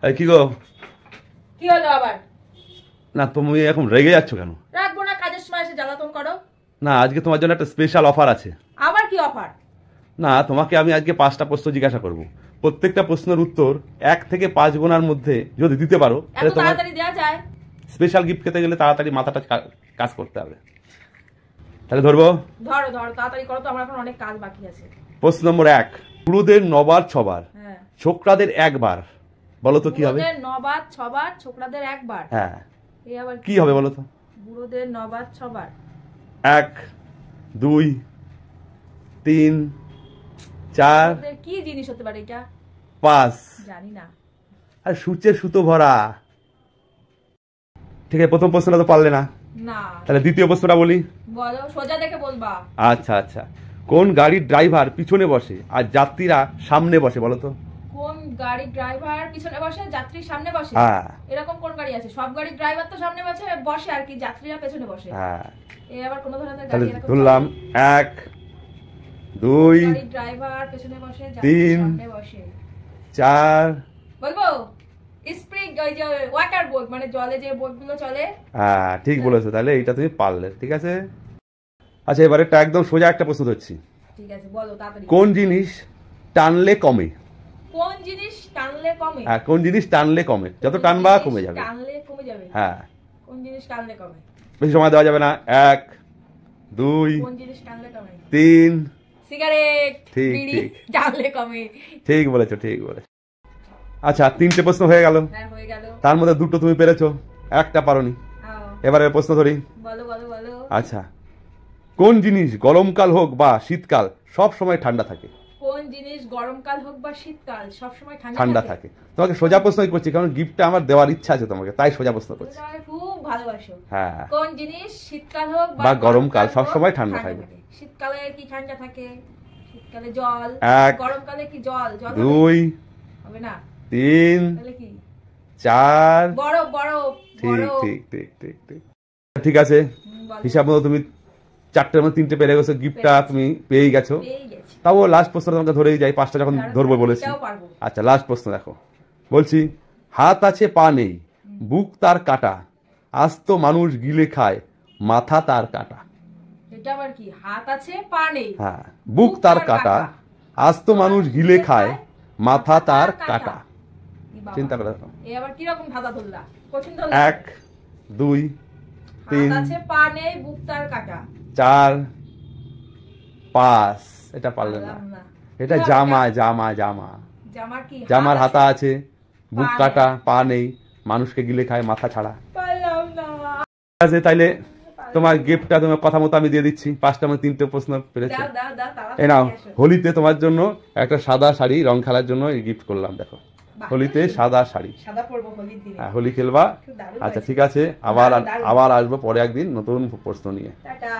এই কি গো? কি হলো আবার? না তুমি এখন রেগে যাচ্ছ কেন? রাখবো না, কাজের সময় এসে জ্বালাতন করো। না আজকে তোমার জন্য একটা স্পেশাল অফার আছে। আবার কি অফার? না তোমাকে আমি আজকে 5টা প্রশ্ন জিজ্ঞাসা করব। প্রত্যেকটা প্রশ্নের উত্তর 1 থেকে 5 গোনার মধ্যে যদি দিতে পারো তাহলে তোমার তাড়াতাড়ি দেওয়া যায়। স্পেশাল গিফট খেতে গেলে তাড়াতাড়ি মাথাটা কাজ করতে হবে। তাহলে ধরবো? ধরো ধরো, তাড়াতাড়ি করো তো, আমার এখন অনেক কাজ বাকি আছে। প্রশ্ন নম্বর 1, বুড়োদের 9বার 6বার, হ্যাঁ। ছোকরাদের 1বার, বলো তো কি হবে? বুড়োদের 9বার 6বার, ছোকরাদের 1বার। হ্যাঁ, এই আবার কি হবে বলো তো? বুড়োদের 9বার 6বার। 1 2 3 4 কি জিনিস হতে পারে এটা? 5। জানি না। আর সূচের সুতো ভরা। ঠিক আছে, প্রথম প্রশ্নটা তো পারলে না। না। তাহলে দ্বিতীয় প্রশ্নটা বলি। বলো, সোজা দেখে বলবা। আচ্ছা আচ্ছা, কোন গাড়ির ড্রাইভার পিছনে বসে আর যাত্রীরা সামনে বসে বলো তো? কোন গাড়ির ড্রাইভার পিছনে বসে, যাত্রী সামনে বসে? হ্যাঁ। এরকম কোন গাড়ি আছে? সব গাড়ির ড্রাইভার তো সামনে বসে আর কি, যাত্রীরা পেছনে বসে। হ্যাঁ। এই আবার কোন ধরনের তাহলে গাড়ি এরকম? ধরলাম 1 2 গাড়ির ড্রাইভার পেছনে বসে, যাত্রী 3 সামনে বসে। 4। বলবো? স্প্রিং, ওই যে ওয়াটার বোট, মানে জলে যে বোটগুলো চলে। হ্যাঁ ঠিক বলেছো, তাহলে এইটা তুমি পারলে। ঠিক আছে, আচ্ছা এবারে একটা একদম সোজা একটা প্রশ্ন ধরছি। ঠিক আছে, বলো তাড়াতাড়ি। কোন জিনিস টানলে কমে? কোন জিনিস টানলে কমে? হ্যাঁ, কোন জিনিস টানলে কমে, যত টানবা কমে যাবে। টানলে কমে যাবে? হ্যাঁ। কোন জিনিস টানলে কমে? বেশি সময় দেওয়া যাবে না। 1 2 কোন জিনিস টানলে কমে? 3। সিগারেট। ঠিক, বিড়ি ঠিক। টানলে কমে। ঠিক বলেছো, ঠিক বলেছো। আচ্ছা 3টে প্রশ্ন হয়ে গেল। হ্যাঁ, হয়ে গেল। তার মধ্যে 2টো তুমি পেরেছো, একটা পারোনি। এবারে প্রশ্ন ধরি। বলো বলো বলো। আচ্ছা, কোন জিনিস গরমকাল হোক বা শীতকাল সব সময় ঠান্ডা থাকে? কোন জিনিস গরমকাল হোক বা শীতকাল সব সময় ঠান্ডা থাকে? তোমাকে সোজা প্রশ্নই করছি, কারণ গিফটটা আমার দেওয়ার ইচ্ছা আছে তোমাকে, তাই সোজা প্রশ্ন করছি। তুমি খুব ভালোবাসো। হ্যাঁ। কোন জিনিস শীতকাল হোক বা গরমকাল সব সময় ঠান্ডা থাকে? শীতকালে কি ঠান্ডা থাকে? শীতকালে জল। 1 গরমকালে কি জল? জল 2 হবে না। 3 তাহলে কি? 4। বরফ বরফ। ঠিক ঠিক ঠিক ঠিক ঠিক। ঠিক আছে, হিসাব মতো তুমি 4টের মধ্যে 3টে পেরে গেছো, গিফটটা তুমি পেয়েই গেছো। তাও লাস্ট প্রশ্ন তোমাকে ধরেই যাই, 5টা যখন ধরবো বলেছি। আচ্ছা লাস্ট প্রশ্ন দেখো, বলছি হাত আছে পা নেই, বুক তার কাটা, আস্ত মানুষ গিলে খায়, মাথা তার কাটা। এটা আবার কি? হাত আছে পা নেই। হ্যাঁ, বুক তার কাটা, আস্ত মানুষ গিলে খায়, মাথা তার কাটা। চিন্তা করে দেখো। এই আবার কি রকম ধাঁধা ধরলা? কঠিন ধরলা। 1 2 3 হাত আছে পা নেই, বুক তার কাটা। 4 5। এটা পারলে না। এটা জামা জামা জামা। জামার কি? জামার হাতা আছে, বুক কাটা, পা নেই, মানুষকে গিলে খায় মাথা ছাড়া। পারলাম না। ঠিক আছে, তাইলে তোমার গিফটটা তোমার কথা মতো আমি দিয়ে দিচ্ছি। 5টার মধ্যে 3টে প্রশ্ন পেরেছো। এই নাও, হোলিতে তোমার জন্য একটা সাদা শাড়ি রং খেলার জন্য গিফট করলাম। দেখো, হোলিতে সাদা শাড়ি। সাদা পরবো হোলির দিনে। হ্যাঁ, হোলি খেলবা। আচ্ছা ঠিক আছে, আবার আসবো পরে একদিন নতুন প্রশ্ন নিয়ে। টাটা।